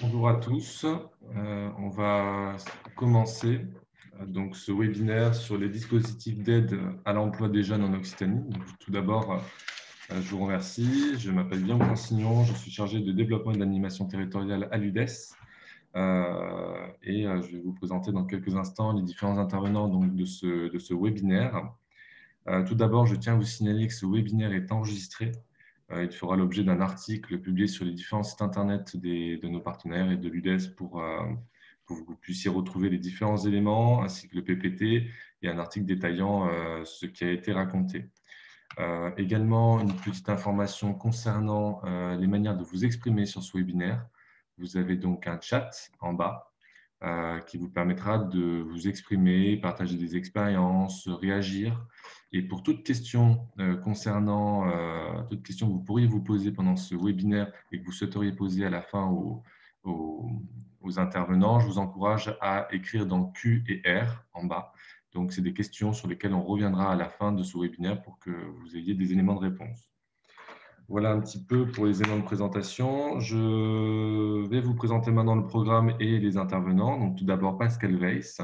Bonjour à tous. On va commencer donc ce webinaire sur les dispositifs d'aide à l'emploi des jeunes en Occitanie. Donc, tout d'abord, je vous remercie. Je m'appelle Guillaume Consignon. Je suis chargé de développement et de l'animation territoriale à l'UDES. Je vais vous présenter dans quelques instants les différents intervenants donc, de ce webinaire. Tout d'abord, je tiens à vous signaler que ce webinaire est enregistré. Il fera l'objet d'un article publié sur les différents sites internet de nos partenaires et de l'UDES pour que vous puissiez retrouver les différents éléments, ainsi que le PPT et un article détaillant ce qui a été raconté. Également, une petite information concernant les manières de vous exprimer sur ce webinaire. Vous avez donc un chat en bas qui vous permettra de vous exprimer, partager des expériences, réagir. Et pour toute question toute question que vous pourriez vous poser pendant ce webinaire et que vous souhaiteriez poser à la fin aux intervenants, je vous encourage à écrire dans Q et R en bas. Donc, c'est des questions sur lesquelles on reviendra à la fin de ce webinaire pour que vous ayez des éléments de réponse. Voilà un petit peu pour les éléments de présentation. Je vais vous présenter maintenant le programme et les intervenants. Donc, tout d'abord, Pascal Weiss,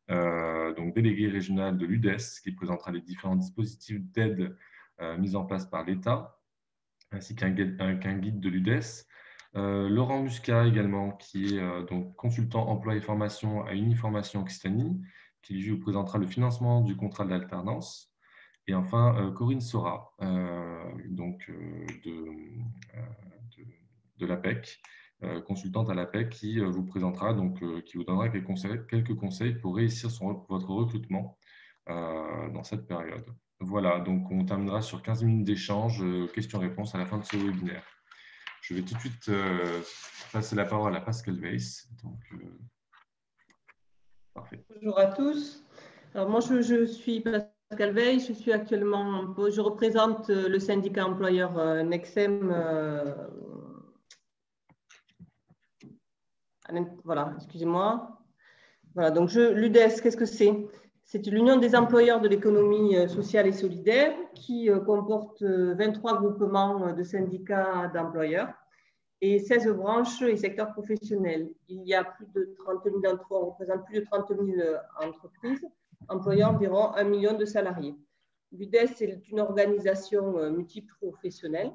donc délégué régional de l'UDES, qui présentera les différents dispositifs d'aide mis en place par l'État, ainsi qu'un guide de l'UDES. Laurent Muscat également, qui est donc consultant emploi et formation à Uniformation Occitanie, qui lui vous présentera le financement du contrat d'alternance. Et enfin, Corinne Sora, de l'APEC, consultante à l'APEC, qui vous présentera, qui vous donnera quelques conseils pour réussir votre recrutement dans cette période. Voilà, donc on terminera sur 15 minutes d'échange, questions-réponses à la fin de ce webinaire. Je vais tout de suite passer la parole à Pascal Weiss. Parfait. Bonjour à tous. Alors moi, je suis Pascal Weiss, je représente le syndicat employeur Nexem. Voilà, excusez-moi. Voilà, donc l'UDES, qu'est-ce que c'est? C'est l'Union des employeurs de l'économie sociale et solidaire qui comporte 23 groupements de syndicats d'employeurs et 16 branches et secteurs professionnels. Il y a plus de 30 000 d'entre eux, on représente plus de 30 000 entreprises, employant environ 1 million de salariés. L'UDES est une organisation multiprofessionnelle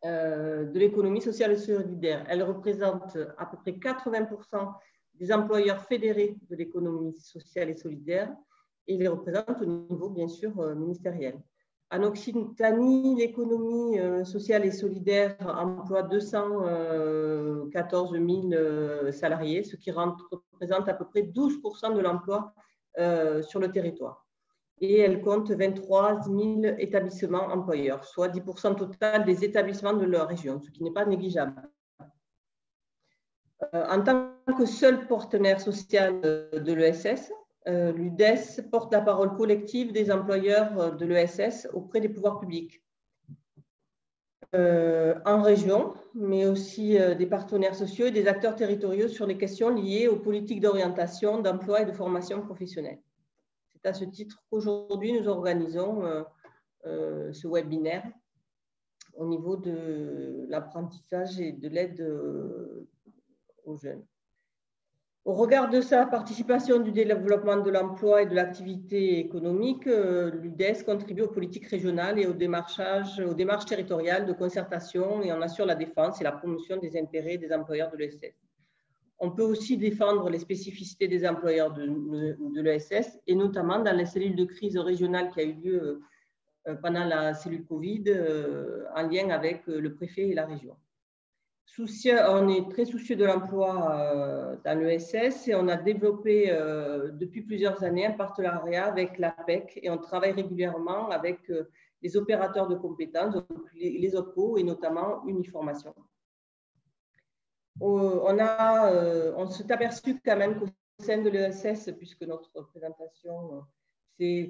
de l'économie sociale et solidaire. Elle représente à peu près 80% des employeurs fédérés de l'économie sociale et solidaire et les représente au niveau, bien sûr, ministériel. En Occitanie, l'économie sociale et solidaire emploie 214 000 salariés, ce qui représente à peu près 12% de l'emploi sur le territoire. Et elle compte 23 000 établissements employeurs, soit 10% total des établissements de leur région, ce qui n'est pas négligeable. En tant que seul partenaire social de l'ESS, l'UDES porte la parole collective des employeurs de l'ESS auprès des pouvoirs publics en région, mais aussi des partenaires sociaux et des acteurs territoriaux sur les questions liées aux politiques d'orientation, d'emploi et de formation professionnelle. C'est à ce titre qu'aujourd'hui, nous organisons ce webinaire au niveau de l'apprentissage et de l'aide aux jeunes. Au regard de sa participation du développement de l'emploi et de l'activité économique, l'UDES contribue aux politiques régionales et aux démarches territoriales de concertation et en assure la défense et la promotion des intérêts des employeurs de l'ESS. On peut aussi défendre les spécificités des employeurs de l'ESS et notamment dans la cellule de crise régionale qui a eu lieu pendant la cellule Covid en lien avec le préfet et la région. On est très soucieux de l'emploi dans l'ESS et on a développé depuis plusieurs années un partenariat avec l'APEC et on travaille régulièrement avec les opérateurs de compétences, les OPCO et notamment Uniformation. On s'est aperçu quand même qu'au sein de l'ESS, puisque notre présentation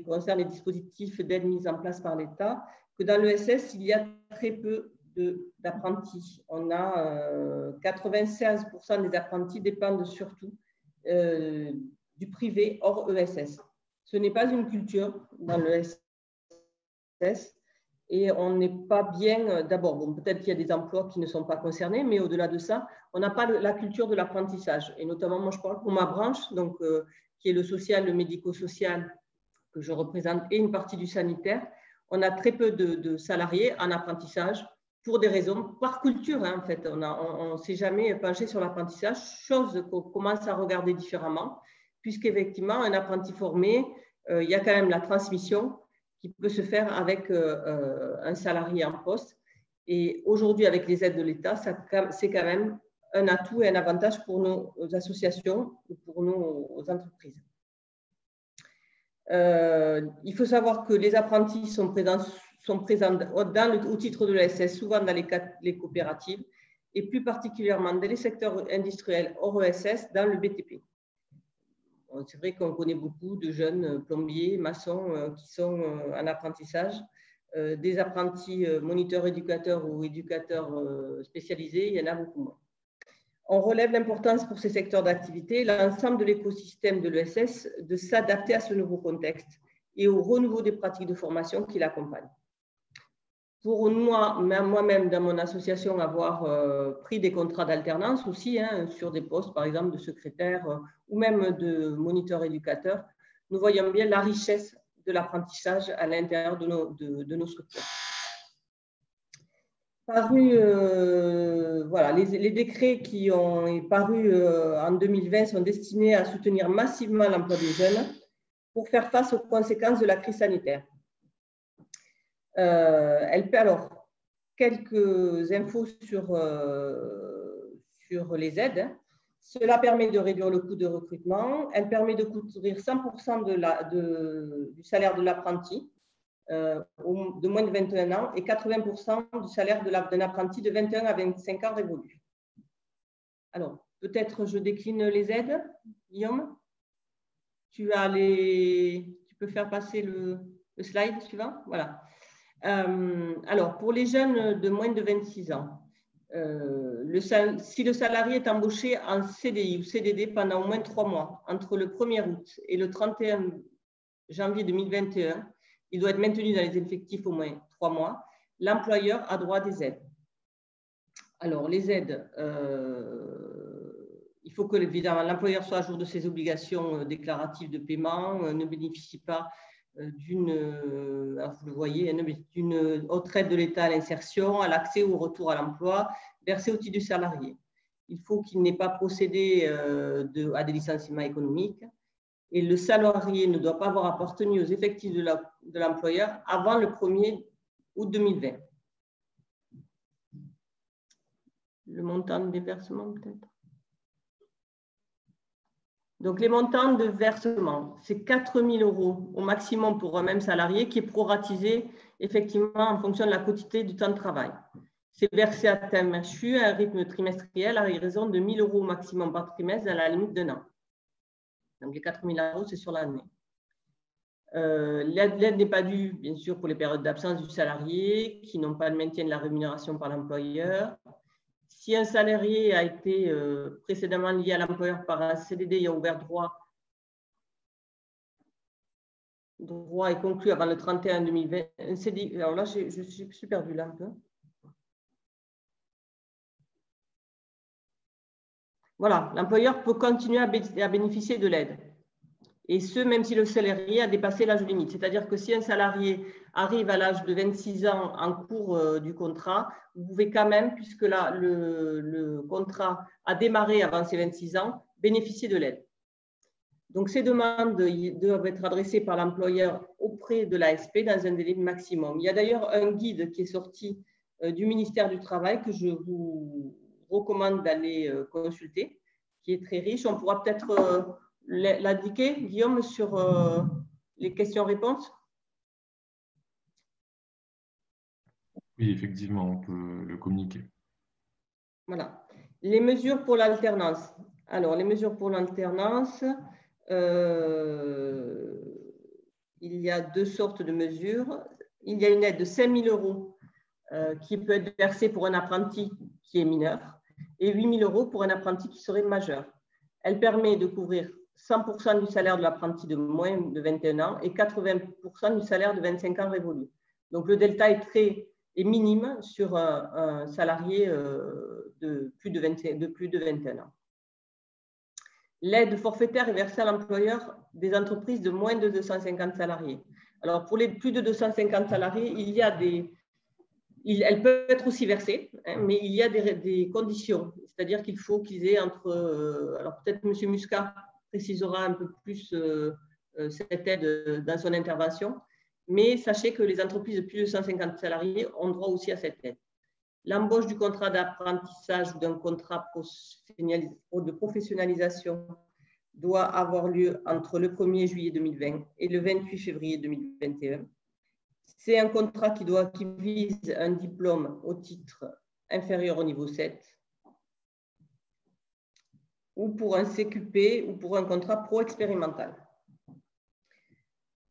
concerne les dispositifs d'aide mis en place par l'État, que dans l'ESS, il y a très peu d'apprentis. On a 96% des apprentis dépendent surtout du privé hors ESS. Ce n'est pas une culture dans l'ESS Et on n'est pas bien, d'abord, bon, peut-être qu'il y a des emplois qui ne sont pas concernés, mais au-delà de ça, on n'a pas la culture de l'apprentissage. Et notamment, moi, je parle pour ma branche, donc, qui est le social, le médico-social, que je représente, et une partie du sanitaire. On a très peu de salariés en apprentissage pour des raisons, par culture, hein, en fait. On ne s'est jamais penché sur l'apprentissage, chose qu'on commence à regarder différemment, puisqu'effectivement, un apprenti formé, il y a quand même la transmission qui peut se faire avec un salarié en poste. Et aujourd'hui, avec les aides de l'État, c'est quand même un atout et un avantage pour nos associations ou pour nos entreprises. Il faut savoir que les apprentis sont présents au titre de l'ESS, souvent dans les coopératives, et plus particulièrement dans les secteurs industriels hors ESS, dans le BTP. C'est vrai qu'on connaît beaucoup de jeunes plombiers, maçons qui sont en apprentissage, des apprentis moniteurs éducateurs ou éducateurs spécialisés, il y en a beaucoup moins. On relève l'importance pour ces secteurs d'activité, l'ensemble de l'écosystème de l'ESS, de s'adapter à ce nouveau contexte et au renouveau des pratiques de formation qui l'accompagnent. Pour moi-même, dans mon association, avoir pris des contrats d'alternance aussi, hein, sur des postes, par exemple, de secrétaire ou même de moniteur éducateur, nous voyons bien la richesse de l'apprentissage à l'intérieur de nos structures. Voilà, les décrets qui ont paru en 2020 sont destinés à soutenir massivement l'emploi des jeunes pour faire face aux conséquences de la crise sanitaire. Alors, quelques infos sur les aides. Cela permet de réduire le coût de recrutement. Elle permet de couvrir 100% du salaire de l'apprenti de moins de 21 ans et 80% du salaire d'un apprenti de 21 à 25 ans révolus. Alors, peut-être je décline les aides, Guillaume. Tu peux faire passer le slide suivant. Voilà. Alors, pour les jeunes de moins de 26 ans, si le salarié est embauché en CDI ou CDD pendant au moins 3 mois, entre le 1er août et le 31 janvier 2021, il doit être maintenu dans les effectifs au moins 3 mois, l'employeur a droit à des aides. Alors, les aides, il faut que, évidemment, l'employeur soit à jour de ses obligations déclaratives de paiement, ne bénéficie pas d'une autre aide de l'État à l'insertion, à l'accès ou au retour à l'emploi, versée au titre du salarié. Il faut qu'il n'ait pas procédé à des licenciements économiques et le salarié ne doit pas avoir appartenu aux effectifs de l'employeur avant le 1er août 2020. Le montant de versement, peut-être. Donc, les montants de versement, c'est 4 000 € au maximum pour un même salarié qui est proratisé effectivement en fonction de la quotité du temps de travail. C'est versé à terme mensu à un rythme trimestriel à raison de 1 000 € au maximum par trimestre dans la limite d'un an. Donc, les 4 000 €, c'est sur l'année. L'aide n'est pas due, bien sûr, pour les périodes d'absence du salarié qui n'ont pas le maintien de la rémunération par l'employeur. Si un salarié a été précédemment lié à l'employeur par un CDD ayant ouvert droit est conclu avant le 31 2020, un CDI, alors là, je suis perdue là un peu. Voilà, l'employeur peut continuer à bénéficier de l'aide. Et ce, même si le salarié a dépassé l'âge limite. C'est-à-dire que si un salarié arrive à l'âge de 26 ans en cours du contrat, vous pouvez quand même, puisque là, le contrat a démarré avant ses 26 ans, bénéficier de l'aide. Donc, ces demandes doivent être adressées par l'employeur auprès de l'ASP dans un délai maximum. Il y a d'ailleurs un guide qui est sorti du ministère du Travail que je vous recommande d'aller consulter, qui est très riche. On pourra peut-être l'indiquer, Guillaume, sur les questions-réponses. Oui, effectivement, on peut le communiquer. Voilà. Les mesures pour l'alternance. Alors, les mesures pour l'alternance, il y a 2 sortes de mesures. Il y a une aide de 5 000 € qui peut être versée pour un apprenti qui est mineur et 8 000 € pour un apprenti qui serait majeur. Elle permet de couvrir 100% du salaire de l'apprenti de moins de 21 ans et 80% du salaire de 25 ans révolus. Donc, le delta est minime sur un salarié de plus de 21 ans. L'aide forfaitaire est versée à l'employeur des entreprises de moins de 250 salariés. Alors, pour les plus de 250 salariés, elle peut être aussi versée, mais il y a des conditions. C'est-à-dire qu'il faut qu'ils aient entre… alors, peut-être M. Muscat précisera un peu plus cette aide dans son intervention, mais sachez que les entreprises de plus de 150 salariés ont droit aussi à cette aide. L'embauche du contrat d'apprentissage ou d'un contrat de professionnalisation doit avoir lieu entre le 1er juillet 2020 et le 28 février 2021. C'est un contrat qui vise un diplôme au titre inférieur au niveau 7 ou pour un CQP ou pour un contrat pro-expérimental.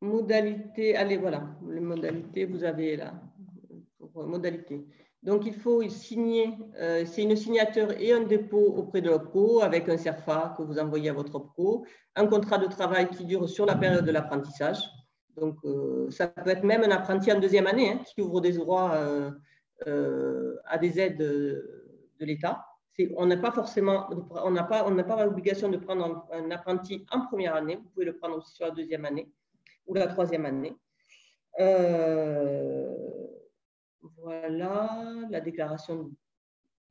Modalité, allez, voilà, les modalités, vous avez là, pour modalité. Donc, il faut signer, c'est une signature et un dépôt auprès de l'OPCO avec un CERFA que vous envoyez à votre OPCO, un contrat de travail qui dure sur la période de l'apprentissage. Donc, ça peut être même un apprenti en deuxième année qui ouvre des droits à des aides de l'État. On n'a pas forcément, on n'a pas l'obligation de prendre un apprenti en première année. Vous pouvez le prendre aussi sur la deuxième année ou la troisième année. Voilà, la déclaration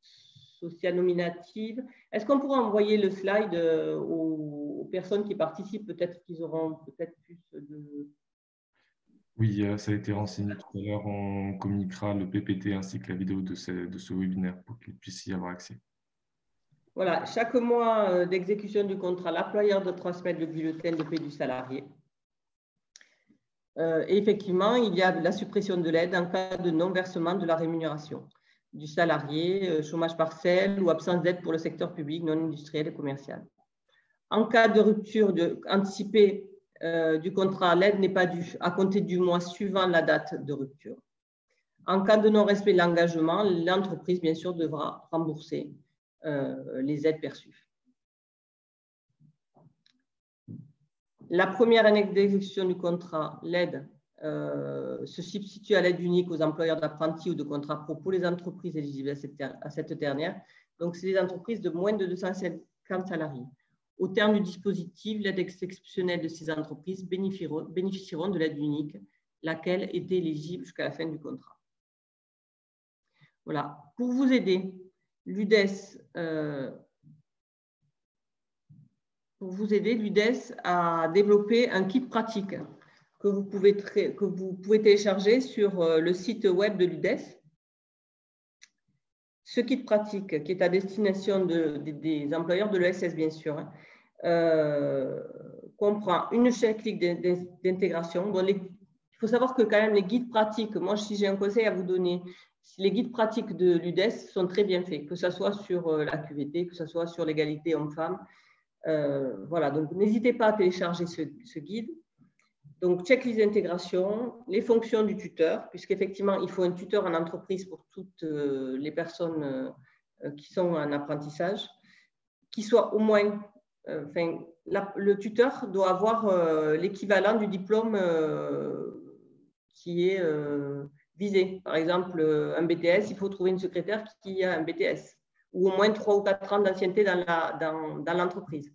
sociale nominative. Est-ce qu'on pourra envoyer le slide aux personnes qui participent? Peut-être qu'ils auront peut-être plus de… Oui, ça a été renseigné tout à l'heure. On communiquera le PPT ainsi que la vidéo de ce webinaire pour qu'ils puissent y avoir accès. Voilà, chaque mois d'exécution du contrat, l'employeur doit transmettre le bulletin de paie du salarié. Et effectivement, il y a la suppression de l'aide en cas de non-versement de la rémunération du salarié, chômage partiel ou absence d'aide pour le secteur public non industriel et commercial. En cas de rupture anticipée du contrat, l'aide n'est pas due à compter du mois suivant la date de rupture. En cas de non-respect de l'engagement, l'entreprise, bien sûr, devra rembourser les aides perçues. La première année d'exécution du contrat, l'aide se substitue à l'aide unique aux employeurs d'apprentis ou de contrats pro pour les entreprises éligibles à cette dernière. Donc, c'est les entreprises de moins de 250 salariés. Au terme du dispositif, l'aide exceptionnelle de ces entreprises bénéficieront de l'aide unique, laquelle était éligible jusqu'à la fin du contrat. Voilà. Pour vous aider, l'UDES a développé un kit pratique que vous pouvez télécharger sur le site web de l'UDES. Ce kit pratique, qui est à destination des employeurs de l'ESS, bien sûr, comprend une checklist d'intégration. Il faut savoir que quand même les guides pratiques, moi si j'ai un conseil à vous donner, les guides pratiques de l'UDES sont très bien faits, que ce soit sur la QVT, que ce soit sur l'égalité homme-femme. Voilà, donc n'hésitez pas à télécharger ce guide. Donc, checklist d'intégration, les fonctions du tuteur, puisqu'effectivement, il faut un tuteur en entreprise pour toutes les personnes qui sont en apprentissage, qui soit au moins, le tuteur doit avoir l'équivalent du diplôme qui est visé. Par exemple, un BTS, il faut trouver une secrétaire qui a un BTS, ou au moins 3 ou 4 ans d'ancienneté dans l'entreprise.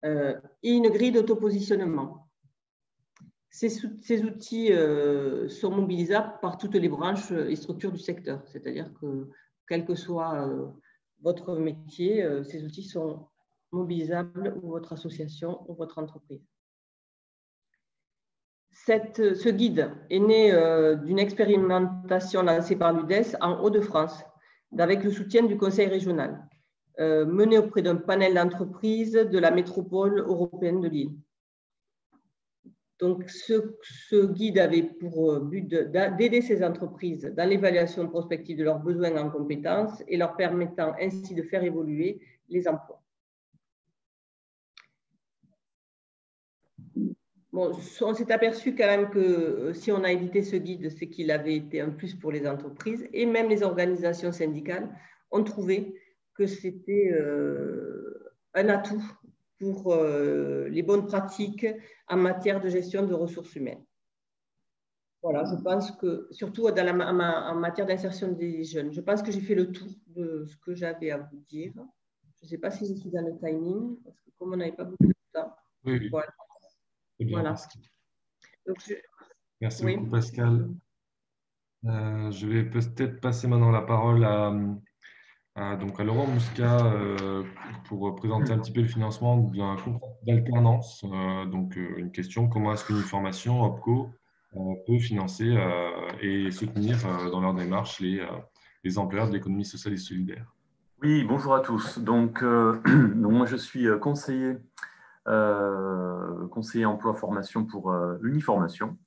Et une grille d'autopositionnement. Ces outils sont mobilisables par toutes les branches et structures du secteur, c'est-à-dire que quel que soit votre métier, ces outils sont mobilisables ou votre association ou votre entreprise. Ce guide est né d'une expérimentation lancée par l'UDES en Hauts-de-France, avec le soutien du Conseil régional, mené auprès d'un panel d'entreprises de la métropole européenne de Lille. Donc, ce guide avait pour but d'aider ces entreprises dans l'évaluation prospective de leurs besoins en compétences et leur permettant ainsi de faire évoluer les emplois. Bon, on s'est aperçu quand même que si on a édité ce guide, c'est qu'il avait été un plus pour les entreprises et même les organisations syndicales ont trouvé que c'était un atout pour les bonnes pratiques en matière de gestion de ressources humaines. Voilà, je pense que, surtout dans en matière d'insertion des jeunes, je pense que j'ai fait le tour de ce que j'avais à vous dire. Je ne sais pas si je suis dans le timing, parce que comme on n'avait pas beaucoup de temps. Oui, oui, Voilà. très bien. Voilà. Donc, Merci oui. beaucoup, Pascal. Je vais peut-être passer maintenant la parole à Laurent Mousca pour présenter un petit peu le financement d'un contrat d'alternance. Une question, comment est-ce qu'une formation OPCO peut financer et soutenir dans leur démarche les employeurs de l'économie sociale et solidaire? Oui, bonjour à tous. Donc moi, je suis conseiller emploi-formation pour Uniformation,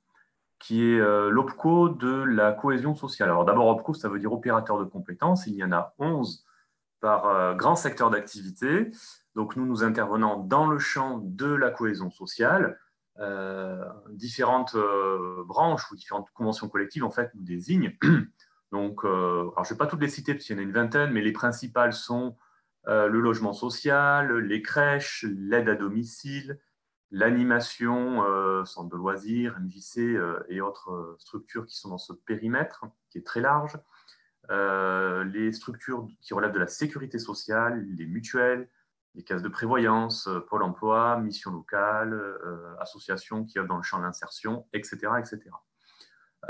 qui est l'OPCO de la cohésion sociale. Alors d'abord, OPCO, ça veut dire opérateur de compétences. Il y en a 11 par grand secteur d'activité. Donc nous intervenons dans le champ de la cohésion sociale. Différentes branches ou différentes conventions collectives, en fait, nous désignent. Donc, alors je ne vais pas toutes les citer, parce qu'il y en a une vingtaine, mais les principales sont le logement social, les crèches, l'aide à domicile, l'animation, centre de loisirs, MJC et autres structures qui sont dans ce périmètre, qui est très large, les structures qui relèvent de la sécurité sociale, les mutuelles, les caisses de prévoyance, Pôle emploi, missions locales, associations qui œuvrent dans le champ de l'insertion, etc., etc.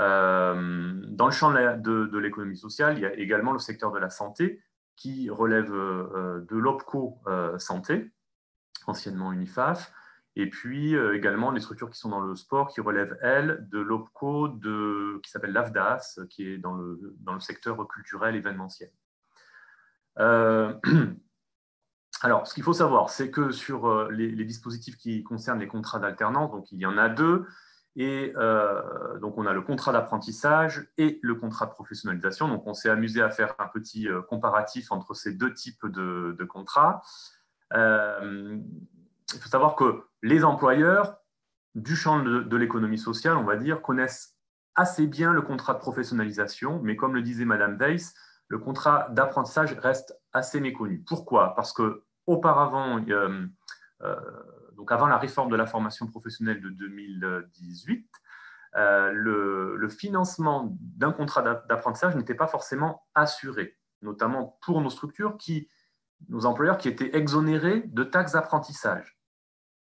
Dans le champ de l'économie sociale, il y a également le secteur de la santé qui relève de l'OPCO Santé, anciennement Unifaf, et puis également les structures qui sont dans le sport qui relèvent, elles, de l'OPCO qui s'appelle l'AFDAS, qui est dans le secteur culturel événementiel. Alors, ce qu'il faut savoir, c'est que sur les dispositifs qui concernent les contrats d'alternance, donc il y en a deux, et donc on a le contrat d'apprentissage et le contrat de professionnalisation. Donc on s'est amusé à faire un petit comparatif entre ces deux types de contrats. Il faut savoir que les employeurs du champ de l'économie sociale, on va dire, connaissent assez bien le contrat de professionnalisation, mais comme le disait Madame Weiss, le contrat d'apprentissage reste assez méconnu. Pourquoi? Parce que auparavant, donc avant la réforme de la formation professionnelle de 2018, le financement d'un contrat d'apprentissage n'était pas forcément assuré, notamment pour nos employeurs qui étaient exonérés de taxes d'apprentissage.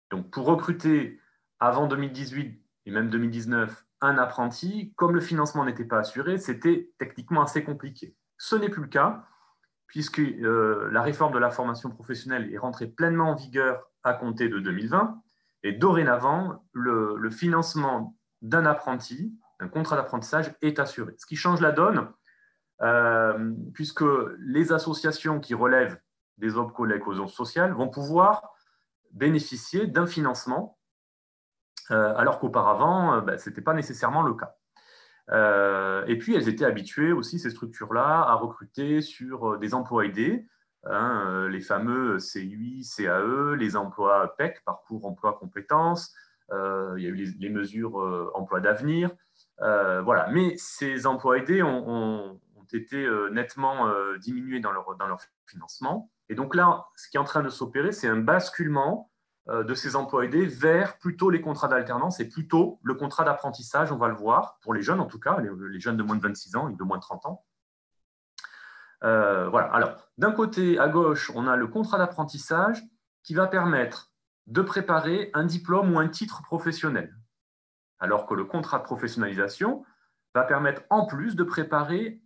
Donc, pour recruter avant 2018 et même 2019 un apprenti, comme le financement n'était pas assuré, c'était techniquement assez compliqué. Ce n'est plus le cas, puisque la réforme de la formation professionnelle est rentrée pleinement en vigueur à compter de 2020. Et dorénavant, le financement d'un apprenti, d'un contrat d'apprentissage, est assuré. Ce qui change la donne, puisque les associations qui relèvent des OPCO de la cohésion sociale vont pouvoir bénéficier d'un financement, alors qu'auparavant, ce n'était pas nécessairement le cas. Et puis, elles étaient habituées aussi, ces structures-là, à recruter sur des emplois aidés, les fameux CUI, CAE, les emplois PEC, parcours emploi compétences, il y a eu les mesures emploi d'avenir. Voilà. Mais ces emplois aidés ont été nettement diminués dans leur financement. Et donc là, ce qui est en train de s'opérer, c'est un basculement de ces emplois aidés vers plutôt les contrats d'alternance et plutôt le contrat d'apprentissage, on va le voir, pour les jeunes en tout cas, les jeunes de moins de 26 ans et de moins de 30 ans. Voilà. Alors, d'un côté, à gauche, on a le contrat d'apprentissage qui va permettre de préparer un diplôme ou un titre professionnel, alors que le contrat de professionnalisation va permettre en plus de préparer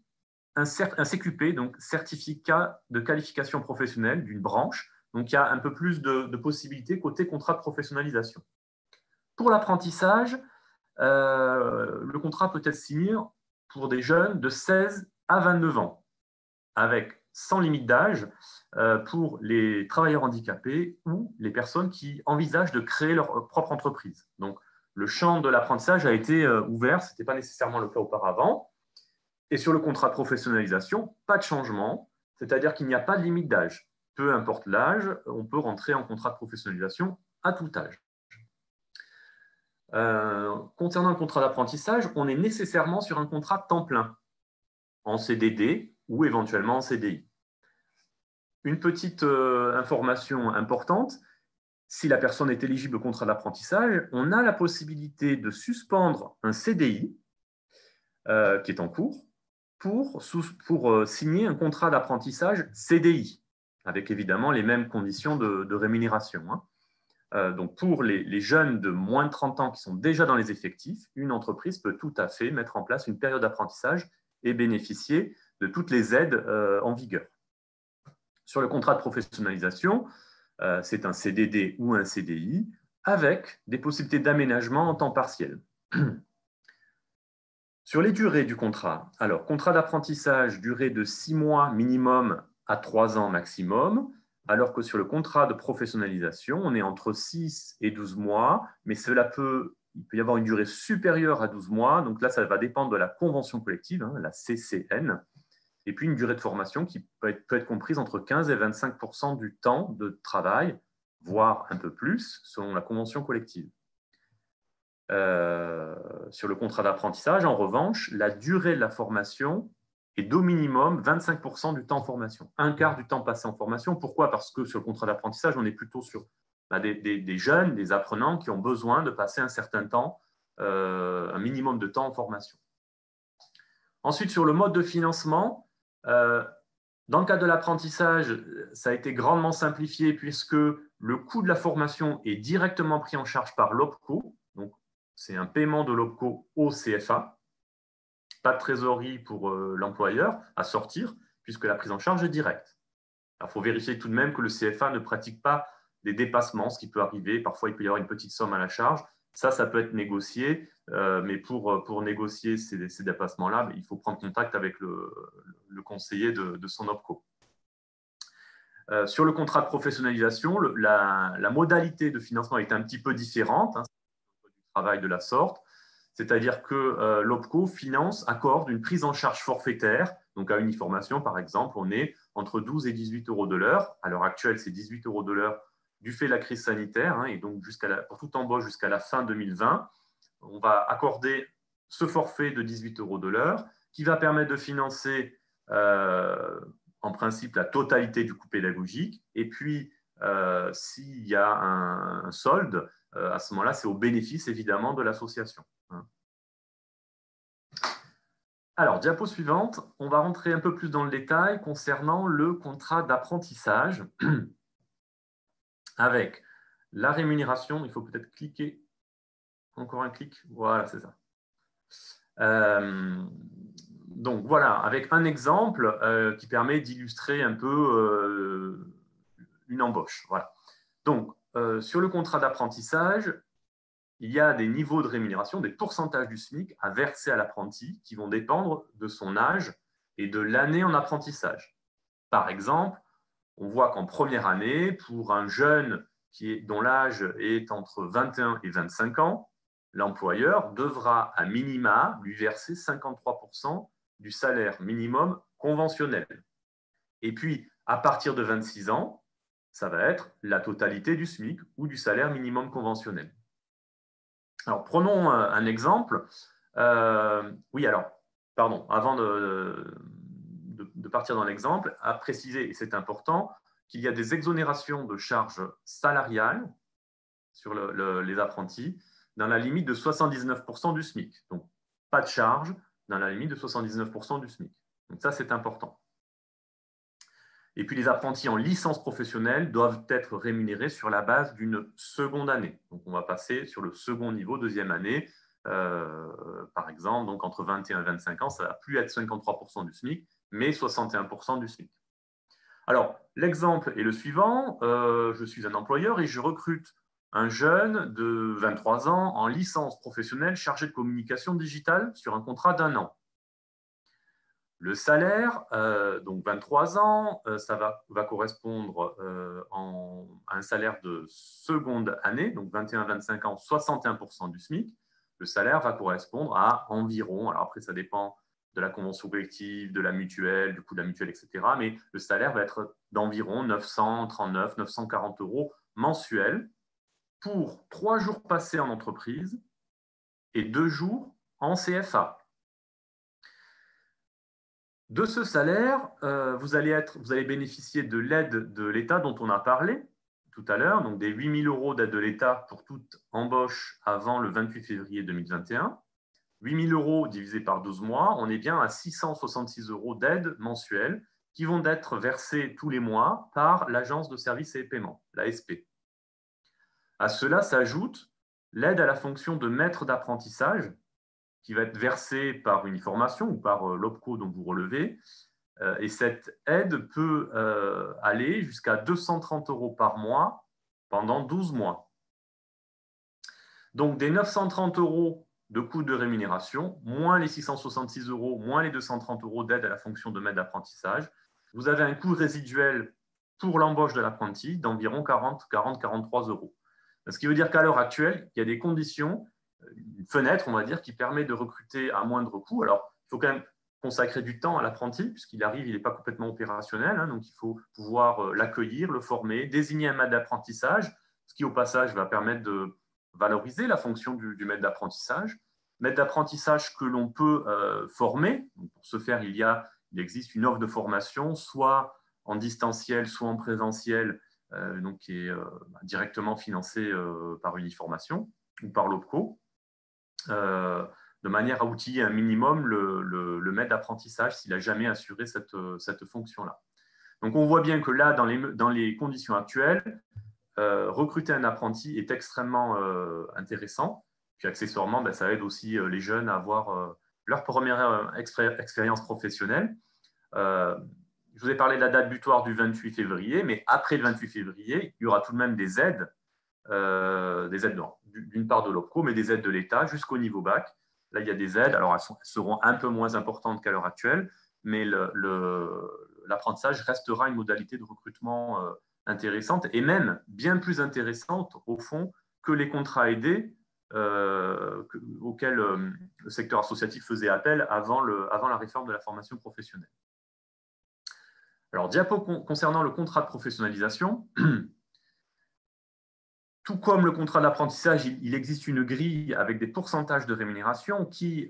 un CQP, donc certificat de qualification professionnelle d'une branche. Donc, il y a un peu plus de possibilités côté contrat de professionnalisation. Pour l'apprentissage, le contrat peut être signé pour des jeunes de 16 à 29 ans, avec sans limite d'âge pour les travailleurs handicapés ou les personnes qui envisagent de créer leur propre entreprise. Donc, le champ de l'apprentissage a été ouvert, ce n'était pas nécessairement le cas auparavant. Et sur le contrat de professionnalisation, pas de changement, c'est-à-dire qu'il n'y a pas de limite d'âge. Peu importe l'âge, on peut rentrer en contrat de professionnalisation à tout âge. Concernant le contrat d'apprentissage, on est nécessairement sur un contrat de temps plein, en CDD ou éventuellement en CDI. Une petite information importante, si la personne est éligible au contrat d'apprentissage, on a la possibilité de suspendre un CDI qui est en cours pour signer un contrat d'apprentissage CDI, avec évidemment les mêmes conditions de rémunération. Donc pour les jeunes de moins de 30 ans qui sont déjà dans les effectifs, une entreprise peut tout à fait mettre en place une période d'apprentissage et bénéficier de toutes les aides en vigueur. Sur le contrat de professionnalisation, c'est un CDD ou un CDI avec des possibilités d'aménagement en temps partiel. Sur les durées du contrat, alors contrat d'apprentissage, durée de 6 mois minimum à 3 ans maximum, alors que sur le contrat de professionnalisation, on est entre 6 et 12 mois, mais il peut y avoir une durée supérieure à 12 mois, donc là, ça va dépendre de la convention collective, la CCN, et puis une durée de formation qui peut être comprise entre 15 et 25% du temps de travail, voire un peu plus, selon la convention collective. Sur le contrat d'apprentissage, en revanche, la durée de la formation est d'au minimum 25% du temps en formation, un quart du temps passé en formation. Pourquoi? Parce que sur le contrat d'apprentissage, on est plutôt sur des jeunes, des apprenants qui ont besoin de passer un certain temps, un minimum de temps en formation. Ensuite, sur le mode de financement, dans le cadre de l'apprentissage, ça a été grandement simplifié puisque le coût de la formation est directement pris en charge par l'OPCO. Donc, c'est un paiement de l'OPCO au CFA. Pas de trésorerie pour l'employeur à sortir puisque la prise en charge est directe. Il faut vérifier tout de même que le CFA ne pratique pas des dépassements, ce qui peut arriver. Parfois, il peut y avoir une petite somme à la charge. Ça peut être négocié, mais pour négocier ces dépassements-là, il faut prendre contact avec le conseiller de son OPCO. Sur le contrat de professionnalisation, la modalité de financement est un petit peu différente, du travail de la sorte, c'est-à-dire que l'OPCO accorde une prise en charge forfaitaire, donc à Uniformation par exemple, on est entre 12 et 18 euros de l'heure. À l'heure actuelle, c'est 18 euros de l'heure du fait de la crise sanitaire, et donc pour toute embauche jusqu'à la fin 2020, on va accorder ce forfait de 18 euros de l'heure qui va permettre de financer en principe la totalité du coût pédagogique, et puis s'il y a un solde, à ce moment-là, c'est au bénéfice évidemment de l'association. Alors, diapo suivante, on va rentrer un peu plus dans le détail concernant le contrat d'apprentissage avec la rémunération. Il faut peut-être cliquer, encore un clic, voilà, c'est ça. Donc voilà, avec un exemple qui permet d'illustrer un peu une embauche. Voilà. Donc, sur le contrat d'apprentissage, il y a des niveaux de rémunération, des pourcentages du SMIC à verser à l'apprenti qui vont dépendre de son âge et de l'année en apprentissage. Par exemple, on voit qu'en première année, pour un jeune dont l'âge est entre 21 et 25 ans, l'employeur devra à minima lui verser 53% du salaire minimum conventionnel. Et puis, à partir de 26 ans, ça va être la totalité du SMIC ou du salaire minimum conventionnel. Alors, prenons un exemple. Oui, alors, pardon, avant de partir dans l'exemple, à préciser, et c'est important, qu'il y a des exonérations de charges salariales sur les apprentis dans la limite de 79% du SMIC. Donc, pas de charge dans la limite de 79% du SMIC. Donc, ça, c'est important. Et puis, les apprentis en licence professionnelle doivent être rémunérés sur la base d'une seconde année. Donc, on va passer sur le second niveau, deuxième année. Par exemple, donc entre 21 et 25 ans, ça ne va plus être 53% du SMIC, mais 61% du SMIC. Alors, l'exemple est le suivant. Je suis un employeur et je recrute un jeune de 23 ans en licence professionnelle chargé de communication digitale sur un contrat d'1 an. Le salaire, donc 23 ans, ça va correspondre à un salaire de seconde année, donc 21-25 ans, 61% du SMIC. Le salaire va correspondre à environ, alors après ça dépend de la convention collective, de la mutuelle, du coût de la mutuelle, etc. Mais le salaire va être d'environ 939, 940 euros mensuels pour 3 jours passés en entreprise et 2 jours en CFA. De ce salaire, vous allez bénéficier de l'aide de l'État dont on a parlé tout à l'heure, donc des 8 000 euros d'aide de l'État pour toute embauche avant le 28 février 2021. 8 000 € divisé par 12 mois, on est bien à 666 € d'aide mensuelle qui vont être versés tous les mois par l'Agence de services et paiements, l'ASP. À cela s'ajoute l'aide à la fonction de maître d'apprentissage qui va être versée par Uniformation ou par l'OPCO dont vous relevez. Et cette aide peut aller jusqu'à 230 € par mois pendant 12 mois. Donc, des 930 € de coût de rémunération, moins les 666 €, moins les 230 € d'aide à la fonction de maître d'apprentissage, vous avez un coût résiduel pour l'embauche de l'apprenti d'environ 40-43 €. Ce qui veut dire qu'à l'heure actuelle, il y a des conditions, une fenêtre, on va dire, qui permet de recruter à moindre coût. Alors, il faut quand même consacrer du temps à l'apprenti, puisqu'il arrive, il n'est pas complètement opérationnel, hein, donc il faut pouvoir l'accueillir, le former, désigner un maître d'apprentissage, ce qui au passage va permettre de valoriser la fonction du maître d'apprentissage. Maître d'apprentissage que l'on peut former. Donc, pour ce faire, il existe une offre de formation, soit en distanciel, soit en présentiel, donc qui est directement financée par Uniformation ou par l'OPCO, de manière à outiller un minimum le maître d'apprentissage s'il n'a jamais assuré cette fonction-là. Donc, on voit bien que là, dans les conditions actuelles, recruter un apprenti est extrêmement intéressant. Puis accessoirement, ça aide aussi les jeunes à avoir leur première expérience professionnelle. Je vous ai parlé de la date butoir du 28 février, mais après le 28 février, il y aura tout de même des aides d'une part de l'OPCO, mais des aides de l'État jusqu'au niveau bac. Là, il y a des aides. Alors, elles seront un peu moins importantes qu'à l'heure actuelle, mais l'apprentissage restera une modalité de recrutement intéressante et même bien plus intéressante, au fond, que les contrats aidés auxquels le secteur associatif faisait appel avant la réforme de la formation professionnelle. Alors, diapo concernant le contrat de professionnalisation. Tout comme le contrat d'apprentissage, il existe une grille avec des pourcentages de rémunération qui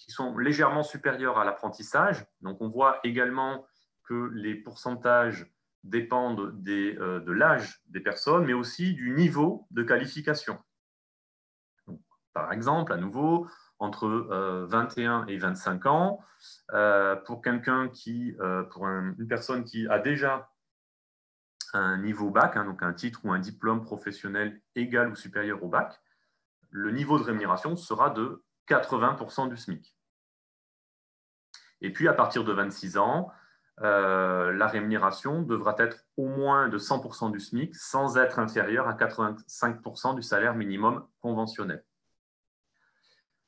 sont légèrement supérieurs à l'apprentissage. Donc, on voit également que les pourcentages dépendent de l'âge des personnes, mais aussi du niveau de qualification. Donc, par exemple, à nouveau, entre 21 et 25 ans, pour une personne qui a déjà un niveau bac, hein, donc un titre ou un diplôme professionnel égal ou supérieur au bac, le niveau de rémunération sera de 80% du SMIC. Et puis, à partir de 26 ans, la rémunération devra être au moins de 100% du SMIC sans être inférieure à 85% du salaire minimum conventionnel.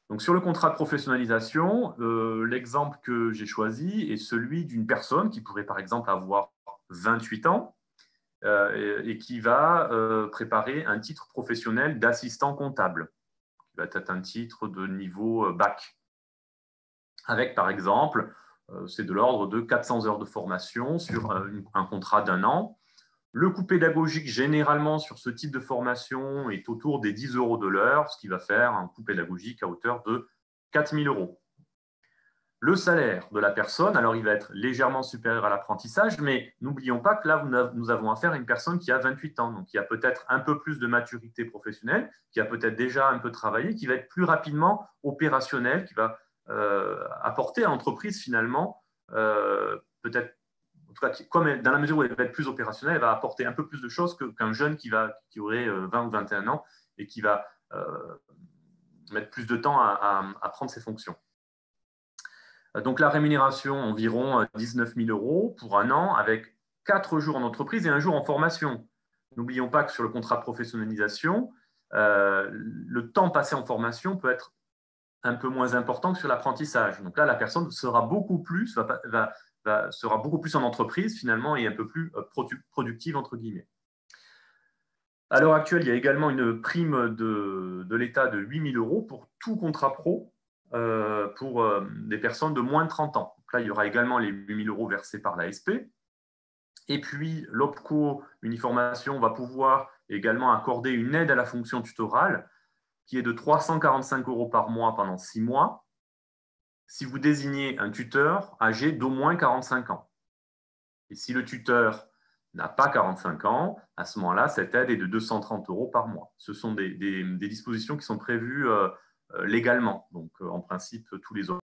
Donc, sur le contrat de professionnalisation, l'exemple que j'ai choisi est celui d'une personne qui pourrait par exemple avoir 28 ans et qui va préparer un titre professionnel d'assistant comptable, qui va être un titre de niveau bac, avec par exemple, c'est de l'ordre de 400 heures de formation sur un contrat d'1 an. Le coût pédagogique, généralement, sur ce type de formation est autour des 10 € de l'heure, ce qui va faire un coût pédagogique à hauteur de 4 000 €. Le salaire de la personne, alors il va être légèrement supérieur à l'apprentissage, mais n'oublions pas que là, nous avons affaire à une personne qui a 28 ans, donc qui a peut-être un peu plus de maturité professionnelle, qui a peut-être déjà un peu travaillé, qui va être plus rapidement opérationnel, qui va apporter à l'entreprise finalement, peut-être, en tout cas, comme dans la mesure où elle va être plus opérationnelle, elle va apporter un peu plus de choses qu'un jeune qui aurait 20 ou 21 ans et qui va mettre plus de temps à prendre ses fonctions. Donc, la rémunération, environ 19 000 € pour 1 an, avec 4 jours en entreprise et 1 jour en formation. N'oublions pas que sur le contrat de professionnalisation, le temps passé en formation peut être un peu moins important que sur l'apprentissage. Donc là, la personne sera beaucoup plus en entreprise finalement et un peu plus productive, entre guillemets. À l'heure actuelle, il y a également une prime de l'État de 8 000 € pour tout contrat pro pour des personnes de moins de 30 ans. Donc là, il y aura également les 8 000 € versés par l'ASP. Et puis, l'OPCO Uniformation va pouvoir également accorder une aide à la fonction tutorale qui est de 345 € par mois pendant 6 mois, si vous désignez un tuteur âgé d'au moins 45 ans. Et si le tuteur n'a pas 45 ans, à ce moment-là, cette aide est de 230 € par mois. Ce sont des dispositions qui sont prévues légalement. Donc, en principe, tous les